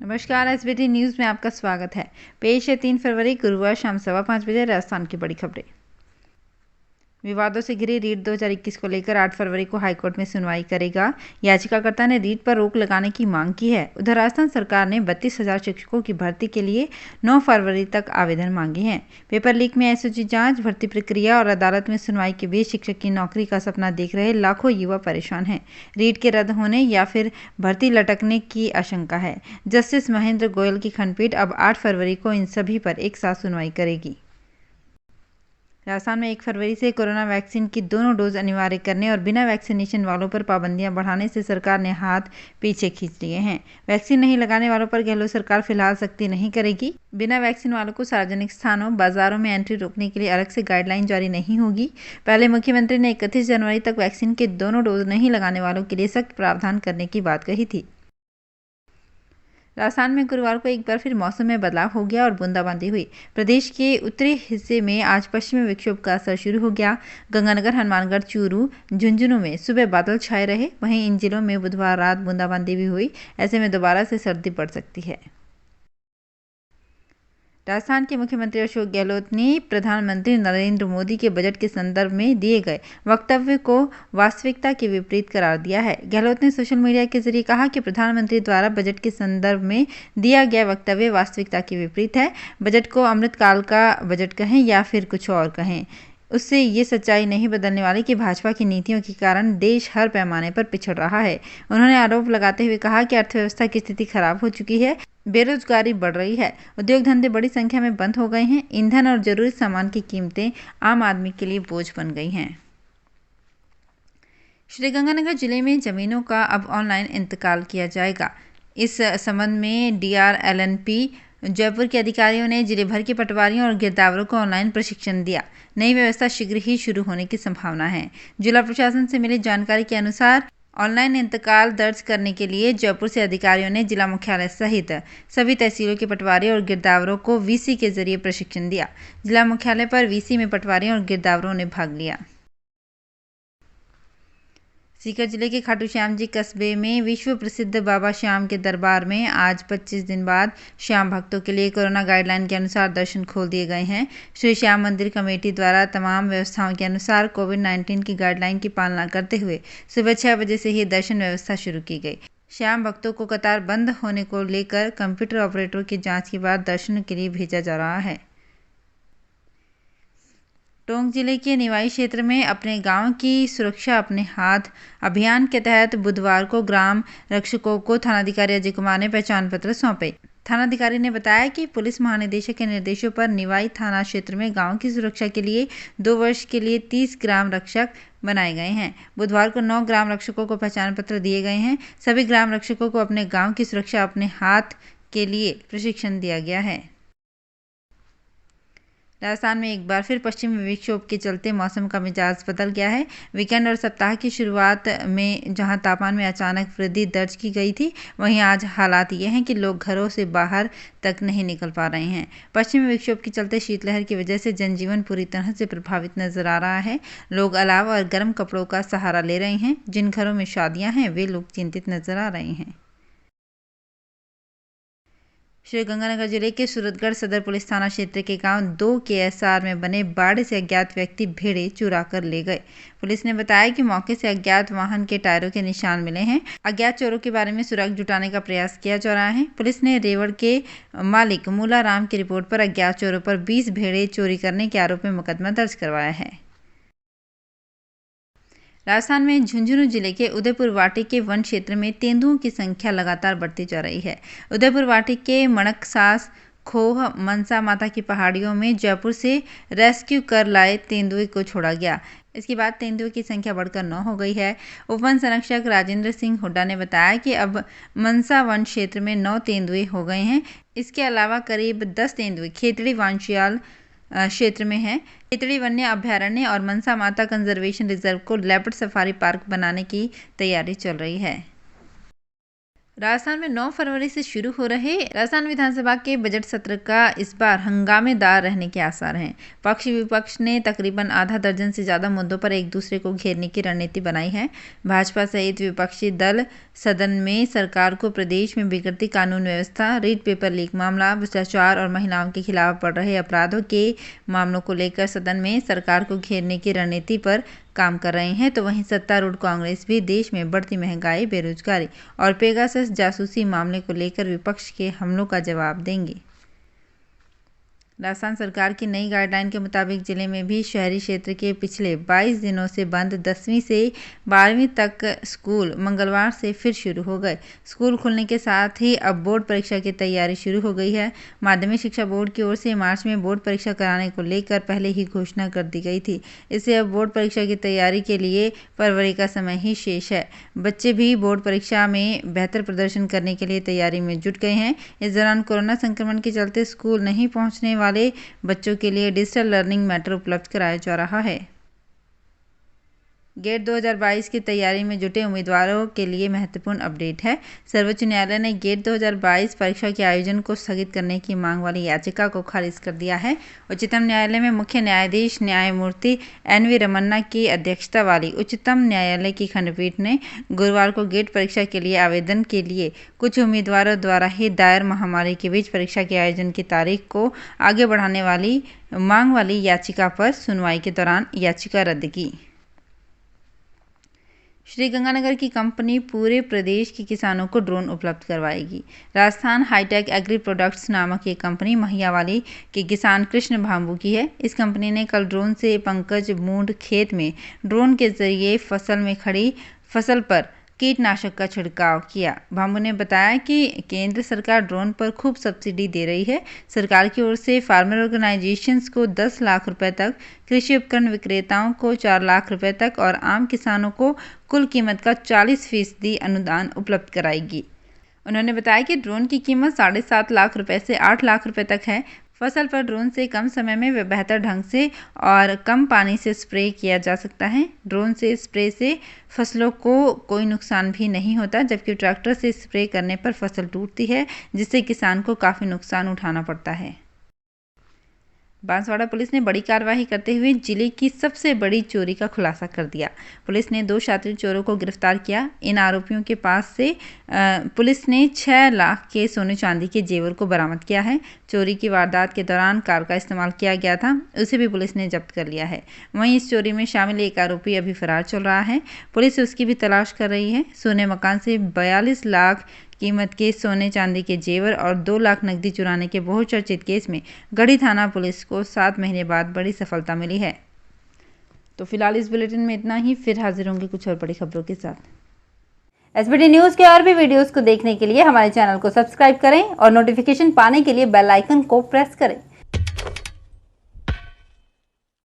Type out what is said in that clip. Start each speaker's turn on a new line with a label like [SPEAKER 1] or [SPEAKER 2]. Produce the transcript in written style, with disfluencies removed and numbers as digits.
[SPEAKER 1] नमस्कार। SBT news में आपका स्वागत है। पेश है 3 फरवरी गुरुवार शाम 5:15 बजे राजस्थान की बड़ी खबरें। विवादों से घिरी रीट 2021 को लेकर 8 फरवरी को हाईकोर्ट में सुनवाई करेगा। याचिकाकर्ता ने रीट पर रोक लगाने की मांग की है। उधर राजस्थान सरकार ने 32,000 शिक्षकों की भर्ती के लिए 9 फरवरी तक आवेदन मांगे हैं। पेपर लीक में एसओजी जांच, भर्ती प्रक्रिया और अदालत में सुनवाई के बीच शिक्षक की नौकरी का सपना देख रहे लाखों युवा परेशान हैं। रीट के रद्द होने या फिर भर्ती लटकने की आशंका है। जस्टिस महेंद्र गोयल की खंडपीठ अब 8 फरवरी को इन सभी पर एक साथ सुनवाई करेगी। राजस्थान में 1 फरवरी से कोरोना वैक्सीन की दोनों डोज अनिवार्य करने और बिना वैक्सीनेशन वालों पर पाबंदियां बढ़ाने से सरकार ने हाथ पीछे खींच लिए हैं। वैक्सीन नहीं लगाने वालों पर गहलोत सरकार फिलहाल सख्ती नहीं करेगी। बिना वैक्सीन वालों को सार्वजनिक स्थानों, बाजारों में एंट्री रोकने के लिए अलग से गाइडलाइन जारी नहीं होगी। पहले मुख्यमंत्री ने 31 जनवरी तक वैक्सीन के दोनों डोज नहीं लगाने वालों के लिए सख्त प्रावधान करने की बात कही थी। राजस्थान में गुरुवार को एक बार फिर मौसम में बदलाव हो गया और बूंदाबांदी हुई। प्रदेश के उत्तरी हिस्से में आज पश्चिमी विक्षोभ का असर शुरू हो गया। गंगानगर, हनुमानगढ़, चूरू, झुंझुनू में सुबह बादल छाए रहे। वहीं इन जिलों में बुधवार रात बूंदाबांदी भी हुई। ऐसे में दोबारा से सर्दी बढ़ सकती है। राजस्थान के मुख्यमंत्री अशोक गहलोत ने प्रधानमंत्री नरेंद्र मोदी के बजट के संदर्भ में दिए गए वक्तव्य को वास्तविकता के विपरीत करार दिया है। गहलोत ने सोशल मीडिया के जरिए कहा कि प्रधानमंत्री द्वारा बजट के संदर्भ में दिया गया वक्तव्य वास्तविकता के विपरीत है। बजट को अमृतकाल का बजट कहें या फिर कुछ और कहें, उससे ये सच्चाई नहीं बदलने वाली कि भाजपा की नीतियों के कारण देश हर पैमाने पर पिछड़ रहा है। उन्होंने आरोप लगाते हुए कहा कि अर्थव्यवस्था की स्थिति खराब हो चुकी है, बेरोजगारी बढ़ रही है, उद्योग धंधे बड़ी संख्या में बंद हो गए हैं, ईंधन और जरूरी सामान की कीमतें आम आदमी के लिए बोझ बन गई हैं। श्रीगंगानगर जिले में जमीनों का अब ऑनलाइन इंतकाल किया जाएगा। इस संबंध में DRLNP जयपुर के अधिकारियों ने जिले भर के पटवारियों और गिरदावरों को ऑनलाइन प्रशिक्षण दिया। नई व्यवस्था शीघ्र ही शुरू होने की संभावना है। जिला प्रशासन से मिली जानकारी के अनुसार ऑनलाइन इंतकाल दर्ज करने के लिए जयपुर से अधिकारियों ने जिला मुख्यालय सहित सभी तहसीलों के पटवारी और गिरदावरों को VC के जरिए प्रशिक्षण दिया। जिला मुख्यालय पर VC में पटवारियों और गिरदावरों ने भाग लिया। सीकर जिले के खाटू श्याम जी कस्बे में विश्व प्रसिद्ध बाबा श्याम के दरबार में आज 25 दिन बाद श्याम भक्तों के लिए कोरोना गाइडलाइन के अनुसार दर्शन खोल दिए गए हैं। श्री श्याम मंदिर कमेटी द्वारा तमाम व्यवस्थाओं के अनुसार कोविड-19 की गाइडलाइन की पालना करते हुए सुबह 6 बजे से ही दर्शन व्यवस्था शुरू की गई। श्याम भक्तों को कतार बंद होने को लेकर कंप्यूटर ऑपरेटरों की जाँच के बाद दर्शन के लिए भेजा जा रहा है। टोंक जिले के निवाई क्षेत्र में अपने गांव की सुरक्षा अपने हाथ अभियान के तहत बुधवार को ग्राम रक्षकों को थानाधिकारी अजय कुमार ने पहचान पत्र सौंपे। थानाधिकारी ने बताया कि पुलिस महानिदेशक के निर्देशों पर निवाई थाना क्षेत्र में गांव की सुरक्षा के लिए 2 वर्ष के लिए 30 ग्राम रक्षक बनाए गए हैं। बुधवार को 9 ग्राम रक्षकों को पहचान पत्र दिए गए हैं। सभी ग्राम रक्षकों को अपने गाँव की सुरक्षा अपने हाथ के लिए प्रशिक्षण दिया गया है। राजस्थान में एक बार फिर पश्चिमी विक्षोभ के चलते मौसम का मिजाज बदल गया है। वीकेंड और सप्ताह की शुरुआत में जहां तापमान में अचानक वृद्धि दर्ज की गई थी, वहीं आज हालात ये हैं कि लोग घरों से बाहर तक नहीं निकल पा रहे हैं। पश्चिमी विक्षोभ के चलते शीतलहर की वजह से जनजीवन पूरी तरह से प्रभावित नजर आ रहा है। लोग अलाव और गर्म कपड़ों का सहारा ले रहे हैं। जिन घरों में शादियाँ हैं वे लोग चिंतित नजर आ रहे हैं। श्रीगंगानगर जिले के सूरतगढ़ सदर पुलिस थाना क्षेत्र के गांव 2 KSR में बने बाड़े से अज्ञात व्यक्ति भेड़े चुरा कर ले गए। पुलिस ने बताया कि मौके से अज्ञात वाहन के टायरों के निशान मिले हैं। अज्ञात चोरों के बारे में सुराग जुटाने का प्रयास किया जा रहा है। पुलिस ने रेवड़ के मालिक मूला राम की रिपोर्ट पर अज्ञात चोरों पर 20 भेड़े चोरी करने के आरोप में मुकदमा दर्ज करवाया है। राजस्थान में झुंझुनू जिले के उदयपुर वाटी के वन क्षेत्र में तेंदुओं की संख्या लगातार बढ़ती जा रही है। उदयपुर वाटी के मणकसास खोह मनसा माता की पहाड़ियों में जयपुर से रेस्क्यू कर लाए तेंदुए को छोड़ा गया। इसके बाद तेंदुए की संख्या बढ़कर 9 हो गई है। उप वन संरक्षक राजेंद्र सिंह हुड्डा ने बताया कि अब मनसा वन क्षेत्र में 9 तेंदुए हो गए हैं। इसके अलावा करीब 10 तेंदुए खेतड़ी वांशियाल क्षेत्र में है। खेतड़ी वन्य अभ्यारण्य और मनसा माता कंजर्वेशन रिजर्व को लेपर्ड सफारी पार्क बनाने की तैयारी चल रही है। राजस्थान में 9 फरवरी से शुरू हो रहे राजस्थान विधानसभा के बजट सत्र का इस बार हंगामेदार रहने के आसार हैं। पक्ष विपक्ष ने तकरीबन आधा दर्जन से ज्यादा मुद्दों पर एक दूसरे को घेरने की रणनीति बनाई है। भाजपा सहित विपक्षी दल सदन में सरकार को प्रदेश में बिगड़ती कानून व्यवस्था, रीट पेपर लीक मामला, भ्रष्टाचार और महिलाओं के खिलाफ बढ़ रहे अपराधों के मामलों को लेकर सदन में सरकार को घेरने की रणनीति पर काम कर रहे हैं। तो वहीं सत्तारूढ़ कांग्रेस भी देश में बढ़ती महंगाई, बेरोजगारी और पेगासस जासूसी मामले को लेकर विपक्ष के हमलों का जवाब देंगे। राजस्थान सरकार की नई गाइडलाइन के मुताबिक जिले में भी शहरी क्षेत्र के पिछले 22 दिनों से बंद 10वीं से 12वीं तक स्कूल मंगलवार से फिर शुरू हो गए। स्कूल खुलने के साथ ही अब बोर्ड परीक्षा की तैयारी शुरू हो गई है। माध्यमिक शिक्षा बोर्ड की ओर से मार्च में बोर्ड परीक्षा कराने को लेकर पहले ही घोषणा कर दी गई थी। इससे अब बोर्ड परीक्षा की तैयारी के लिए फरवरी का समय ही शेष है। बच्चे भी बोर्ड परीक्षा में बेहतर प्रदर्शन करने के लिए तैयारी में जुट गए हैं। इस दौरान कोरोना संक्रमण के चलते स्कूल नहीं पहुंचने वाले बच्चों के लिए डिजिटल लर्निंग मैटर उपलब्ध कराया जा रहा है। गेट 2022 की तैयारी में जुटे उम्मीदवारों के लिए महत्वपूर्ण अपडेट है। सर्वोच्च न्यायालय ने गेट 2022 परीक्षा के आयोजन को स्थगित करने की मांग वाली याचिका को खारिज कर दिया है। उच्चतम न्यायालय में मुख्य न्यायाधीश न्यायमूर्ति NV रमन्ना की अध्यक्षता वाली उच्चतम न्यायालय की खंडपीठ ने गुरुवार को गेट परीक्षा के लिए आवेदन के लिए कुछ उम्मीदवारों द्वारा ही दायर महामारी के बीच परीक्षा के आयोजन की तारीख को आगे बढ़ाने वाली मांग वाली याचिका पर सुनवाई के दौरान याचिका रद्द की। श्रीगंगानगर की कंपनी पूरे प्रदेश के किसानों को ड्रोन उपलब्ध करवाएगी। राजस्थान हाईटेक एग्री प्रोडक्ट्स नामक ये कंपनी महियावाली के किसान कृष्ण भांबू की है। इस कंपनी ने कल ड्रोन से पंकज मूंड खेत में ड्रोन के जरिए फसल में खड़ी फसल पर कीटनाशक का छिड़काव किया। भांबू ने बताया कि केंद्र सरकार ड्रोन पर खूब सब्सिडी दे रही है। सरकार की ओर से फार्मर ऑर्गेनाइजेशंस को 10 लाख रुपए तक, कृषि उपकरण विक्रेताओं को 4 लाख रुपए तक और आम किसानों को कुल कीमत का 40% अनुदान उपलब्ध कराएगी। उन्होंने बताया कि ड्रोन की कीमत 7.5 लाख रुपए से 8 लाख रुपए तक है। फसल पर ड्रोन से कम समय में बेहतर ढंग से और कम पानी से स्प्रे किया जा सकता है। ड्रोन से स्प्रे से फसलों को कोई नुकसान भी नहीं होता, जबकि ट्रैक्टर से स्प्रे करने पर फसल टूटती है, जिससे किसान को काफ़ी नुकसान उठाना पड़ता है। बांसवाड़ा पुलिस ने बड़ी कार्रवाई करते हुए जिले की सबसे बड़ी चोरी का खुलासा कर दिया। पुलिस ने 2 शातिर चोरों को गिरफ्तार किया। इन आरोपियों के पास से पुलिस ने 6 लाख के सोने चांदी के जेवर को बरामद किया है। चोरी की वारदात के दौरान कार का इस्तेमाल किया गया था, उसे भी पुलिस ने जब्त कर लिया है। वहीं इस चोरी में शामिल एक आरोपी अभी फरार चल रहा है। पुलिस उसकी भी तलाश कर रही है। सोने मकान से 42 लाख कीमत के सोने चांदी के जेवर और 2 लाख नकदी चुराने के बहुचर्चित केस में गढ़ी थाना पुलिस को 7 महीने बाद बड़ी सफलता मिली है। तो फिलहाल इस बुलेटिन में इतना ही, फिर हाजिर होंगे कुछ और बड़ी खबरों के साथ। SBT न्यूज़ के और भी वीडियोस को देखने के लिए हमारे चैनल को सब्सक्राइब करें और नोटिफिकेशन पाने के लिए बेल आइकन को प्रेस करें।